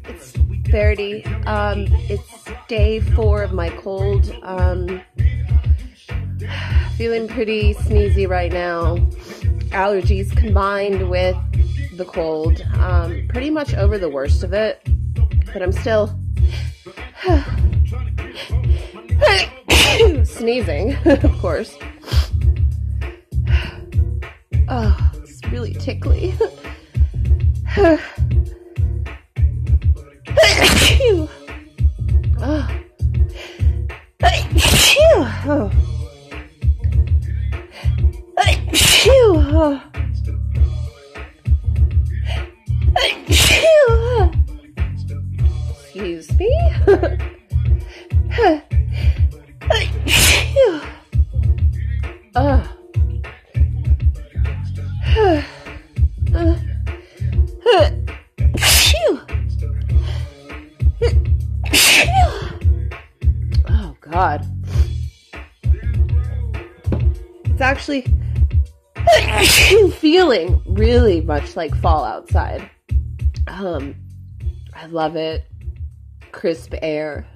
It's Verity. It's day 4 of my cold. Feeling pretty sneezy right now. Allergies combined with the cold. Pretty much over the worst of it, but I'm still sneezing, of course. Oh, it's really tickly. Excuse me. Oh God. It's actually feeling really much like fall outside. I love it. Crisp air.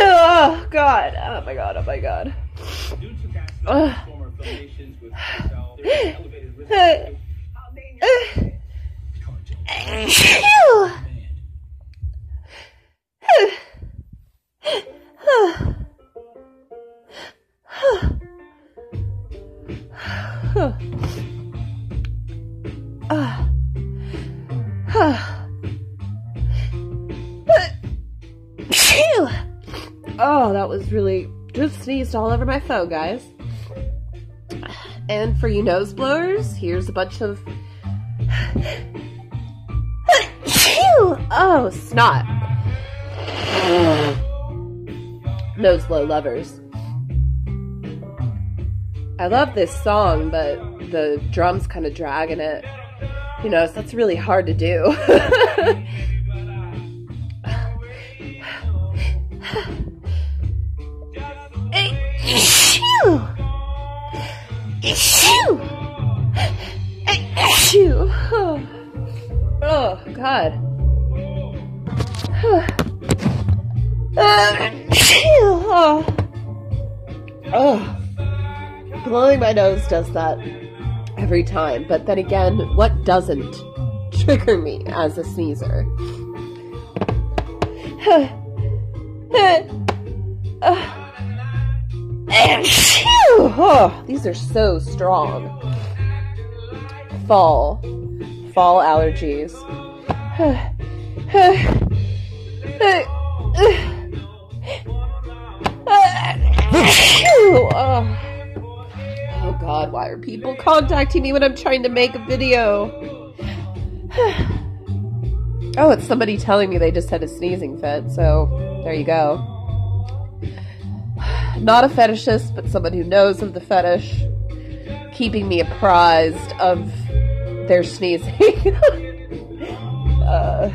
Oh God. Oh my God. Oh my God. Oh, that was really just sneezed all over my phone, guys. And for you nose blowers, here's a bunch of oh, snot. Nose blow lovers. I love this song, but the drums kind of drag in it. You know, so that's really hard to do. Oh, God. Blowing my nose does that every time. But then again, what doesn't trigger me as a sneezer? Oh, these are so strong. Fall allergies. Oh God, why are people contacting me when I'm trying to make a video? Oh, it's somebody telling me they just had a sneezing fit, so there you go. Not a fetishist, but someone who knows of the fetish, keeping me apprised of their sneezing. Oh.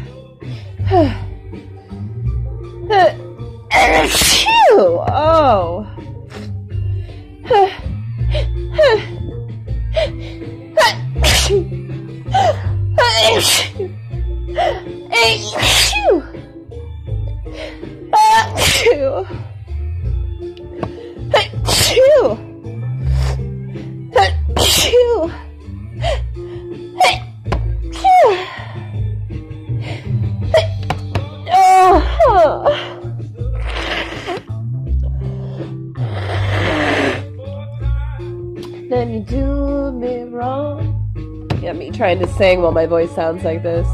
Then you do me wrong. Yeah, me trying to sing while my voice sounds like this.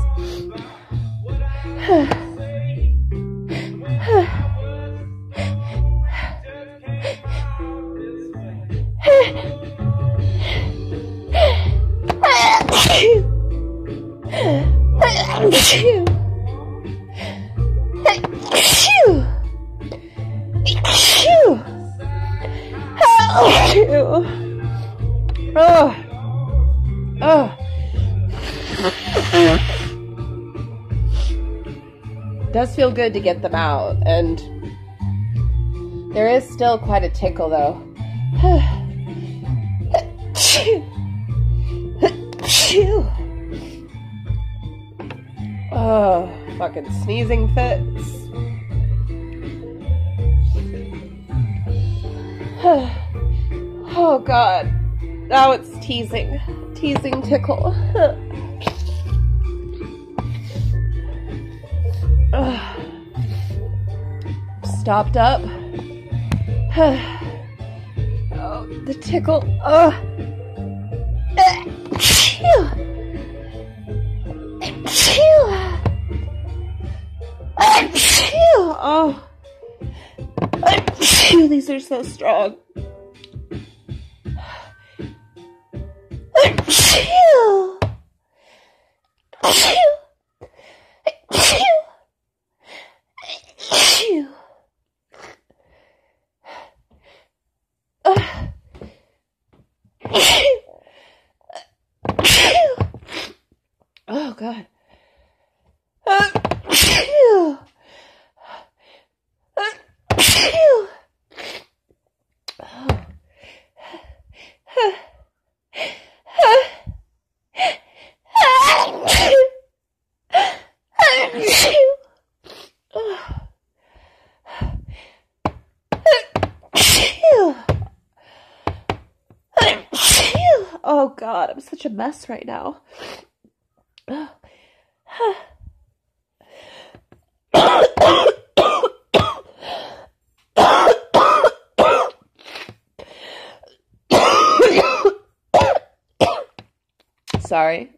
It does feel good to get them out, and there is still quite a tickle though. Oh, fucking sneezing fits. Oh God. Now it's teasing. Teasing tickle. Stopped up. Oh, the tickle. Oh. These are so strong. Oh God. Oh God, I'm such a mess right now. Sorry,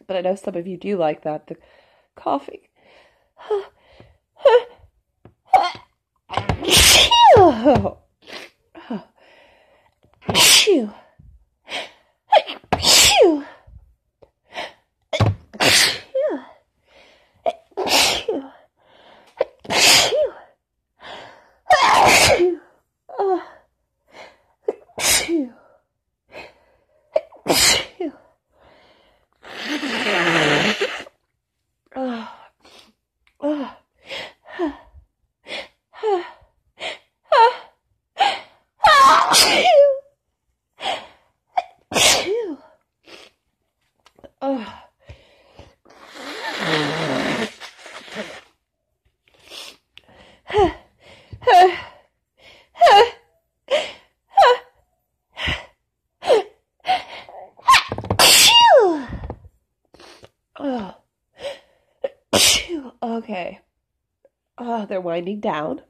but I know some of you do like that, the coughing. Okay. Oh, they're winding down.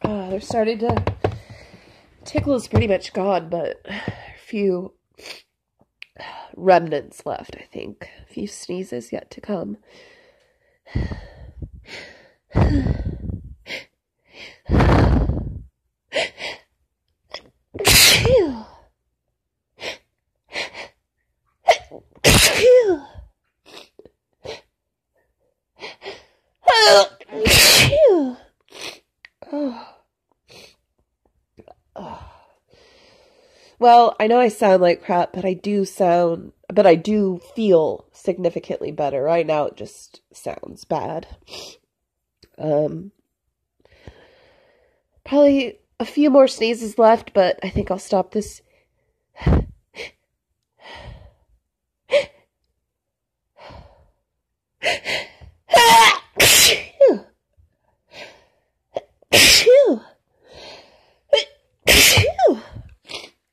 They're starting to... Tickle is pretty much gone, but a few remnants left, I think. A few sneezes yet to come. Well, I know I sound like crap, but I do feel significantly better. Right now it just sounds bad. Probably a few more sneezes left, but I think I'll stop this.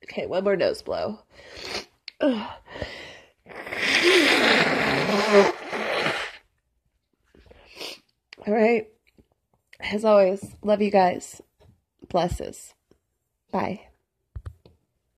Okay, one more nose blow. All right. As always, love you guys. Blesses. Bye.